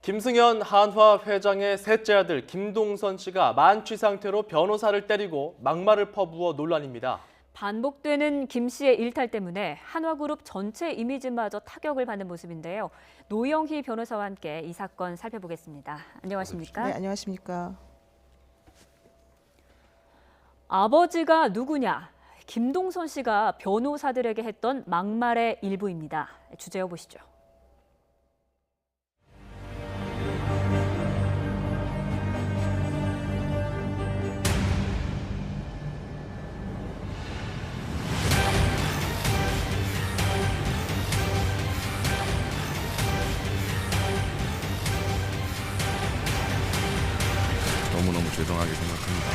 김승현 한화 회장의 셋째 아들 김동선 씨가 만취 상태로 변호사를 때리고 막말을 퍼부어 논란입니다. 반복되는 김 씨의 일탈 때문에 한화그룹 전체 이미지마저 타격을 받는 모습인데요. 노영희 변호사와 함께 이 사건 살펴보겠습니다. 안녕하십니까? 네, 안녕하십니까? 아버지가 누구냐? 김동선 씨가 변호사들에게 했던 막말의 일부입니다. 주제어 보시죠. 너무너무 죄송하게 생각합니다.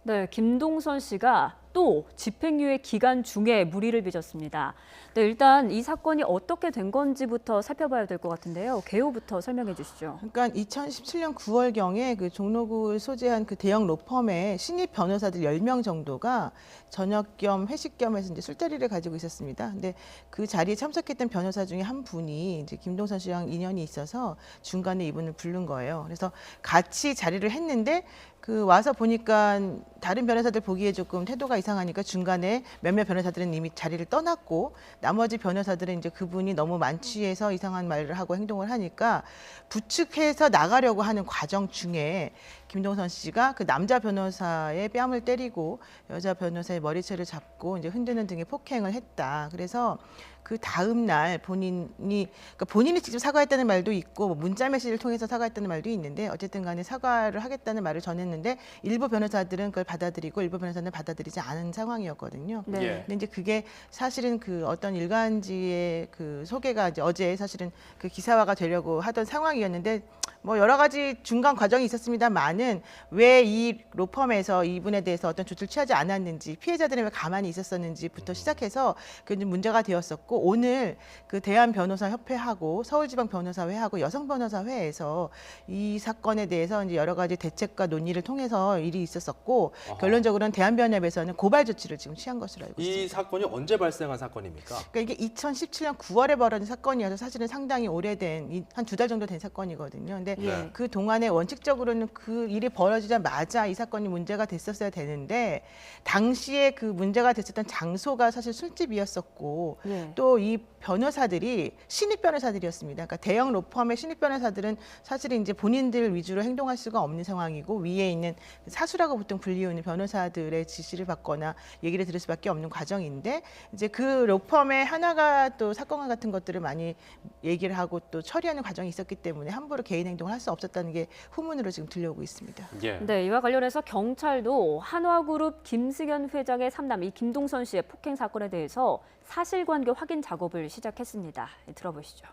네, 김동선 씨가 또 집행유예 기간 중에 물의를 빚었습니다. 네, 일단 이 사건이 어떻게 된 건지부터 살펴봐야 될 것 같은데요. 개요부터 설명해 주시죠. 그러니까 2017년 9월경에 그 종로구를 소재한 그 대형 로펌의 신입 변호사들 10명 정도가 저녁 겸 회식 겸 해서 이제 술자리를 가지고 있었습니다. 근데 그 자리에 참석했던 변호사 중에 한 분이 이제 김동선 씨랑 인연이 있어서 중간에 이분을 부른 거예요. 그래서 같이 자리를 했는데 그 와서 보니까 다른 변호사들 보기에 조금 태도가 이상하니까 중간에 몇몇 변호사들은 이미 자리를 떠났고 나머지 변호사들은 이제 그분이 너무 만취해서 이상한 말을 하고 행동을 하니까 부축해서 나가려고 하는 과정 중에 김동선 씨가 그 남자 변호사의 뺨을 때리고 여자 변호사의 머리채를 잡고 이제 흔드는 등의 폭행을 했다. 그래서 그 다음 날 그러니까 본인이 직접 사과했다는 말도 있고 뭐 문자 메시지를 통해서 사과했다는 말도 있는데 어쨌든 간에 사과를 하겠다는 말을 전했는데 일부 변호사들은 그걸 받아들이고 일부 변호사는 받아들이지 않은 상황이었거든요. 네. 예. 근데 이제 그게 사실은 그 어떤 일간지의 그 소개가 이제 어제 사실은 그 기사화가 되려고 하던 상황이었는데 뭐 여러 가지 중간 과정이 있었습니다만은 왜 이 로펌에서 이분에 대해서 어떤 조치를 취하지 않았는지 피해자들은 왜 가만히 있었었는지부터 시작해서 그게 문제가 되었었고 오늘 그 대한변호사협회하고 서울지방변호사회하고 여성변호사회에서 이 사건에 대해서 이제 여러 가지 대책과 논의를 통해서 일이 있었었고 아하. 결론적으로는 대한변협에서는 고발 조치를 지금 취한 것으로 알고 있습니다. 이 사건이 언제 발생한 사건입니까? 그러니까 이게 2017년 9월에 벌어진 사건이어서 사실은 상당히 오래된 한 2달 정도 된 사건이거든요. 근데 네. 그 동안에 원칙적으로는 그 일이 벌어지자마자 이 사건이 문제가 됐었어야 되는데 당시에 그 문제가 됐었던 장소가 사실 술집이었었고 네. 또 이 변호사들이 신입 변호사들이었습니다. 그러니까 대형 로펌의 신입 변호사들은 사실은 이제 본인들 위주로 행동할 수가 없는 상황이고 위에 있는 사수라고 보통 불리우는 변호사들의 지시를 받거나 얘기를 들을 수밖에 없는 과정인데 이제 그 로펌의 하나가 또 사건과 같은 것들을 많이 얘기를 하고 또 처리하는 과정이 있었기 때문에 함부로 개인 행동을 할 수 없었다는 게 후문으로 지금 들려오고 있습니다. 예. 네, 이와 관련해서 경찰도 한화그룹 김승현 회장의 삼남 이 김동선 씨의 폭행 사건에 대해서 사실관계 확인 작업을 시작했습니다. 들어보시죠.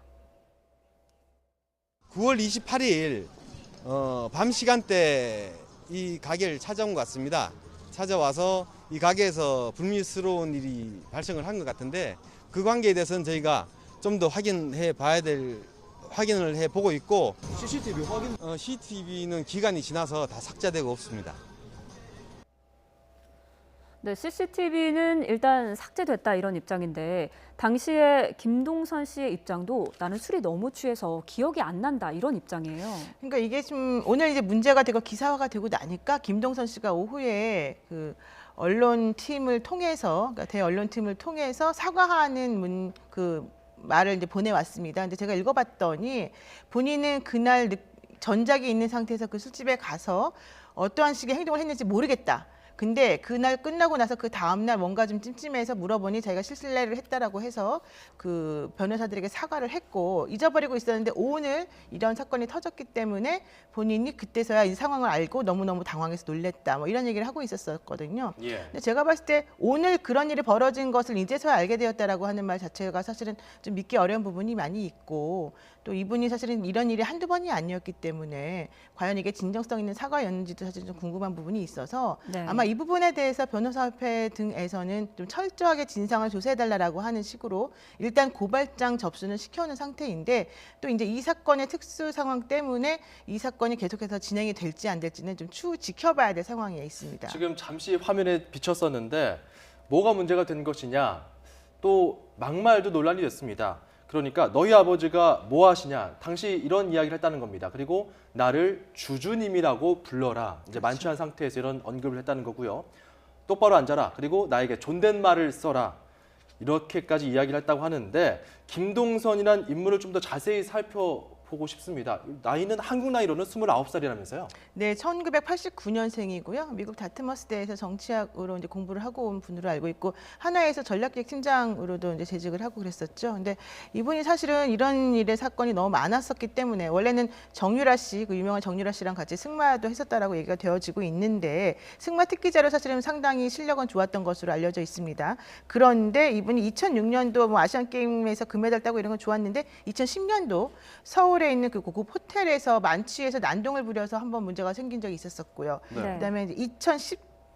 9월 28일 밤 시간대 이 가게를 찾아온 것 같습니다. 찾아와서 이 가게에서 불미스러운 일이 발생을 한 것 같은데 그 관계에 대해서는 저희가 좀 더 확인을 해보고 있고 CCTV 확인. CCTV는 기간이 지나서 다 삭제되고 없습니다. 네, CCTV는 일단 삭제됐다 이런 입장인데 당시에 김동선 씨의 입장도 나는 술이 너무 취해서 기억이 안 난다 이런 입장이에요. 그러니까 이게 좀 오늘 이제 문제가 되고 기사화가 되고 나니까 김동선 씨가 오후에 그 언론팀을 통해서 그러니까 대언론팀을 통해서 사과하는 그 말을 이제 보내왔습니다. 근데 제가 읽어봤더니 본인은 그날 전작이 있는 상태에서 그 술집에 가서 어떠한 식의 행동을 했는지 모르겠다. 근데 그날 끝나고 나서 그 다음날 뭔가 좀 찜찜해서 물어보니 자기가 실례를 했다라고 해서 그 변호사들에게 사과를 했고 잊어버리고 있었는데 오늘 이런 사건이 터졌기 때문에 본인이 그때서야 이 상황을 알고 너무너무 당황해서 놀랬다. 뭐 이런 얘기를 하고 있었거든요. 예. 근데 제가 봤을 때 오늘 그런 일이 벌어진 것을 이제서야 알게 되었다라고 하는 말 자체가 사실은 좀 믿기 어려운 부분이 많이 있고 또 이분이 사실은 이런 일이 한두 번이 아니었기 때문에 과연 이게 진정성 있는 사과였는지도 사실 좀 궁금한 부분이 있어서 네. 아마 이 부분에 대해서 변호사협회 등에서는 좀 철저하게 진상을 조사해달라고 하는 식으로 일단 고발장 접수는 시켜놓은 상태인데 또 이제 이 사건의 특수 상황 때문에 이 사건이 계속해서 진행이 될지 안 될지는 좀 추후 지켜봐야 될 상황에 있습니다. 지금 잠시 화면에 비쳤었는데 뭐가 문제가 된 것이냐, 또 막말도 논란이 됐습니다. 그러니까 너희 아버지가 뭐 하시냐, 당시 이런 이야기를 했다는 겁니다. 그리고 나를 주주님이라고 불러라. 이제 만취한 상태에서 이런 언급을 했다는 거고요. 똑바로 앉아라. 그리고 나에게 존댓말을 써라. 이렇게까지 이야기를 했다고 하는데 김동선이란 인물을 좀 더 자세히 살펴보고 싶습니다. 나이는 한국 나이로는 29살이라면서요? 네, 1989년생이고요. 미국 다트머스대에서 정치학으로 이제 공부를 하고 온 분으로 알고 있고 한화에서 전략기획 팀장으로도 이제 재직을 하고 그랬었죠. 근데 이분이 사실은 이런 일의 사건이 너무 많았었기 때문에 원래는 정유라 씨, 그 유명한 정유라 씨랑 같이 승마도 했었다라고 얘기가 되어지고 있는데 승마 특기자로 사실은 상당히 실력은 좋았던 것으로 알려져 있습니다. 그런데 이분이 2006년도 뭐 아시안 게임에서 금메달 따고 이런 건 좋았는데 2010년도 서울에 있는 그 고급 호텔에서 만취해서 난동을 부려서 한번 문제가 생긴 적이 있었었고요. 네. 그다음에 이제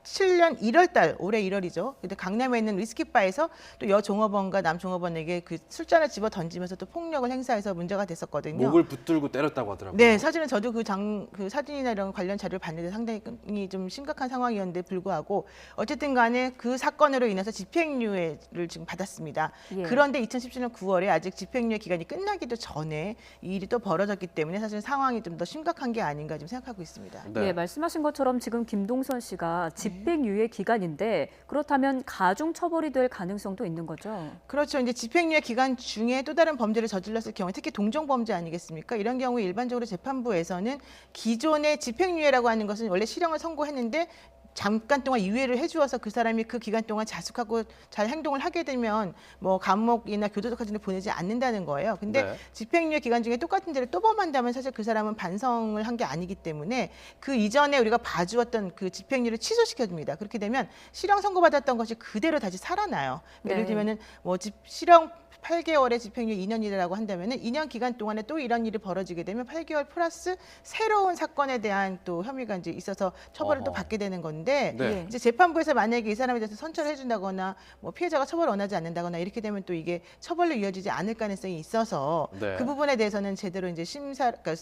2017년 1월 달, 올해 1월이죠. 근데 강남에 있는 위스키바에서 또 여종업원과 남종업원에게 그 술잔을 집어 던지면서 또 폭력을 행사해서 문제가 됐었거든요. 목을 붙들고 때렸다고 하더라고요. 네, 사실은 저도 그 사진이나 이런 관련 자료를 봤는데 상당히 좀 심각한 상황이었는데 불구하고 어쨌든 간에 그 사건으로 인해서 집행유예를 지금 받았습니다. 예. 그런데 2017년 9월에 아직 집행유예 기간이 끝나기도 전에 이 일이 또 벌어졌기 때문에 사실 상황이 좀 더 심각한 게 아닌가 좀 생각하고 있습니다. 네. 예, 말씀하신 것처럼 지금 김동선 씨가 집행유예 기간인데 그렇다면 가중 처벌이 될 가능성도 있는 거죠? 그렇죠. 이제 집행유예 기간 중에 또 다른 범죄를 저질렀을 경우에 특히 동종범죄 아니겠습니까? 이런 경우에 일반적으로 재판부에서는 기존의 집행유예라고 하는 것은 원래 실형을 선고했는데 잠깐 동안 유예를 해주어서 그 사람이 그 기간 동안 자숙하고 잘 행동을 하게 되면 뭐 감옥이나 교도소 같은 데 보내지 않는다는 거예요. 근데 네. 집행유예 기간 중에 똑같은 죄를 또 범한다면 사실 그 사람은 반성을 한 게 아니기 때문에 그 이전에 우리가 봐주었던 그 집행유예를 취소시켜줍니다. 그렇게 되면 실형 선고받았던 것이 그대로 다시 살아나요. 네. 예를 들면은 뭐 실형 8개월의 집행유예 2년이라고 한다면 2년 기간 동안에 또 이런 일이 벌어지게 되면 8개월 플러스 새로운 사건에 대한 또 혐의가 이제 있어서 처벌을 또 어허. 받게 되는 건데 네. 이제 재판부에서 만약에 이 사람에 대해서 선처를 해준다거나 뭐 피해자가 처벌을 원하지 않는다거나 이렇게 되면 또 이게 처벌로 이어지지 않을 가능성이 있어서 네. 그 부분에 대해서는 제대로 이제 그러니까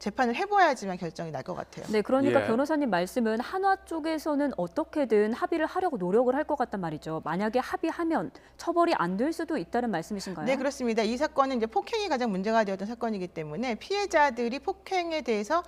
재판을 해봐야지만 결정이 날 것 같아요. 네, 그러니까 예. 변호사님 말씀은 한화 쪽에서는 어떻게든 합의를 하려고 노력을 할 것 같단 말이죠. 만약에 합의하면 처벌이 안 될 수도 있다는 말씀이신가요? 네, 그렇습니다. 이 사건은 이제 폭행이 가장 문제가 되었던 사건이기 때문에 피해자들이 폭행에 대해서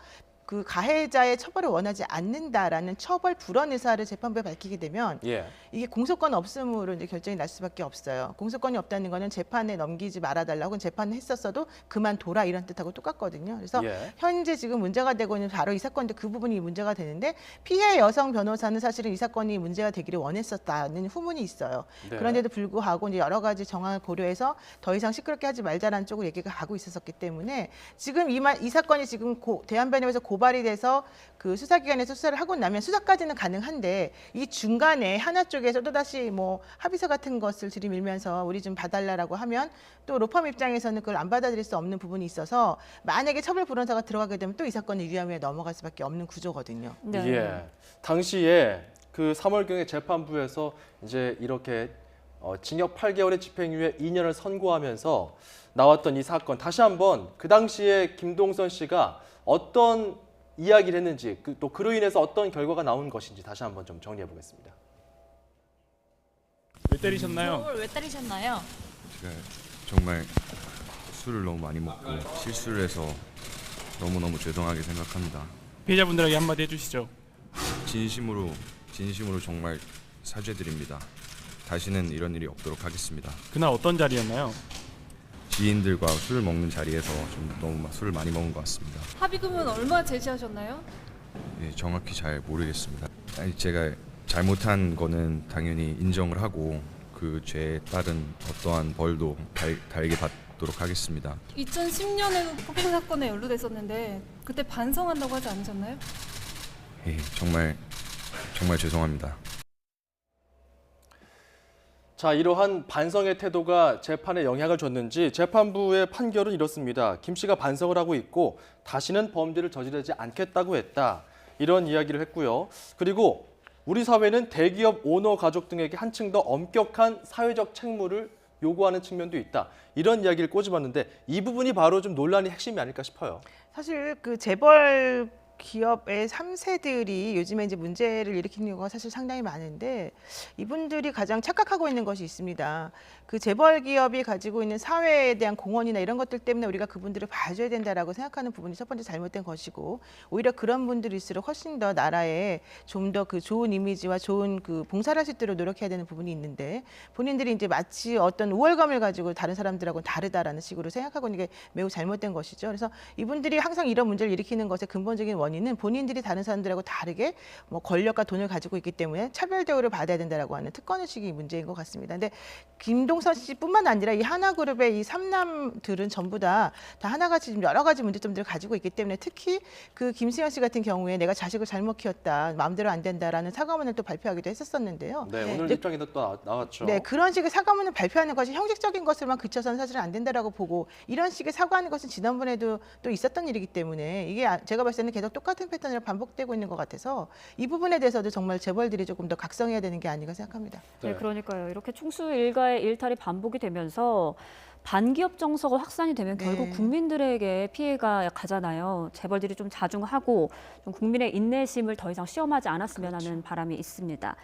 그 가해자의 처벌을 원하지 않는다라는 처벌 불원 의사를 재판부에 밝히게 되면 예. 이게 공소권 없음으로 이제 결정이 날 수밖에 없어요. 공소권이 없다는 거는 재판에 넘기지 말아달라고 혹은 재판을 했었어도 그만둬라 이런 뜻하고 똑같거든요. 그래서 예. 현재 지금 문제가 되고 있는 바로 이 사건인데 그 부분이 문제가 되는데 피해 여성 변호사는 사실은 이 사건이 문제가 되기를 원했었다는 후문이 있어요. 네. 그런데도 불구하고 이제 여러 가지 정황을 고려해서 더 이상 시끄럽게 하지 말자라는 쪽으로 얘기가 가고 있었기 때문에 지금 이 사건이 지금 대한변협에서 고발이 돼서 그 수사기관에서 수사를 하고 나면 수사까지는 가능한데 이 중간에 하나 쪽에서 또다시 뭐 합의서 같은 것을 들이밀면서 우리 좀 봐달라고 하면 또 로펌 입장에서는 그걸 안 받아들일 수 없는 부분이 있어서 만약에 처벌 불원사가 들어가게 되면 또 이 사건은 유야무에 넘어갈 수밖에 없는 구조거든요. 네. 예. 당시에 그 3월경에 재판부에서 이제 이렇게 징역 8개월의 집행유예 2년을 선고하면서 나왔던 이 사건, 다시 한번 그 당시에 김동선 씨가 어떤 이야기를 했는지, 또 그로 인해서 어떤 결과가 나온 것인지 다시 한번 좀 정리해 보겠습니다. 왜 때리셨나요? 저를 왜 때리셨나요? 제가 정말 술을 너무 많이 먹고 실수를 해서 너무너무 죄송하게 생각합니다. 피해자분들에게 한마디 해주시죠. 진심으로 정말 사죄드립니다. 다시는 이런 일이 없도록 하겠습니다. 그날 어떤 자리였나요? 지인들과 술 먹는 자리에서 좀 너무 술을 많이 먹은 것 같습니다. 합의금은 얼마 제시하셨나요? 예, 정확히 잘 모르겠습니다. 아니, 제가 잘못한 거는 당연히 인정을 하고 그 죄에 따른 어떠한 벌도 달게 받도록 하겠습니다. 2010년에도 폭행 사건에 연루됐었는데 그때 반성한다고 하지 않으셨나요? 예, 정말 죄송합니다. 자, 이러한 반성의 태도가 재판에 영향을 줬는지 재판부의 판결은 이렇습니다. 김 씨가 반성을 하고 있고 다시는 범죄를 저지르지 않겠다고 했다. 이런 이야기를 했고요. 그리고 우리 사회는 대기업 오너 가족 등에게 한층 더 엄격한 사회적 책무를 요구하는 측면도 있다. 이런 이야기를 꼬집었는데 이 부분이 바로 좀 논란의 핵심이 아닐까 싶어요. 사실 그 재벌 기업의 3세들이 요즘에 이제 문제를 일으키는 경우가 사실 상당히 많은데 이분들이 가장 착각하고 있는 것이 있습니다. 그 재벌 기업이 가지고 있는 사회에 대한 공헌이나 이런 것들 때문에 우리가 그분들을 봐줘야 된다라고 생각하는 부분이 첫 번째 잘못된 것이고 오히려 그런 분들일수록 훨씬 더 나라에 좀 더 그 좋은 이미지와 좋은 그 봉사를 할 수 있도록 노력해야 되는 부분이 있는데 본인들이 이제 마치 어떤 우월감을 가지고 다른 사람들하고는 다르다라는 식으로 생각하고 있는 게 매우 잘못된 것이죠. 그래서 이분들이 항상 이런 문제를 일으키는 것의 근본적인 원인은 본인들이 다른 사람들하고 다르게 뭐 권력과 돈을 가지고 있기 때문에 차별 대우를 받아야 된다라고 하는 특권의식이 문제인 것 같습니다. 근데 김동선 씨뿐만 아니라 이 하나그룹의 이 3남들은 전부 다 하나같이 지금 여러 가지 문제점들을 가지고 있기 때문에 특히 그 김수현 씨 같은 경우에 내가 자식을 잘못 키웠다, 마음대로 안 된다라는 사과문을 또 발표하기도 했었었는데요. 네, 오늘 이제 입장에도 또 나왔죠. 네, 그런 식의 사과문을 발표하는 것이 형식적인 것을만 그쳐서는 사실은 안 된다라고 보고 이런 식의 사과하는 것은 지난번에도 또 있었던 일이기 때문에 이게 제가 봤을 때는 계속 똑같은 패턴으로 반복되고 있는 것 같아서 이 부분에 대해서도 정말 재벌들이 조금 더 각성해야 되는 게 아닌가 생각합니다. 네, 네. 그러니까요. 이렇게 충수 일가의 일탈이 반복이 되면서 반기업 정서가 확산이 되면 결국 네. 국민들에게 피해가 가잖아요. 재벌들이 좀 자중하고 좀 국민의 인내심을 더 이상 시험하지 않았으면 하는 바람이 있습니다.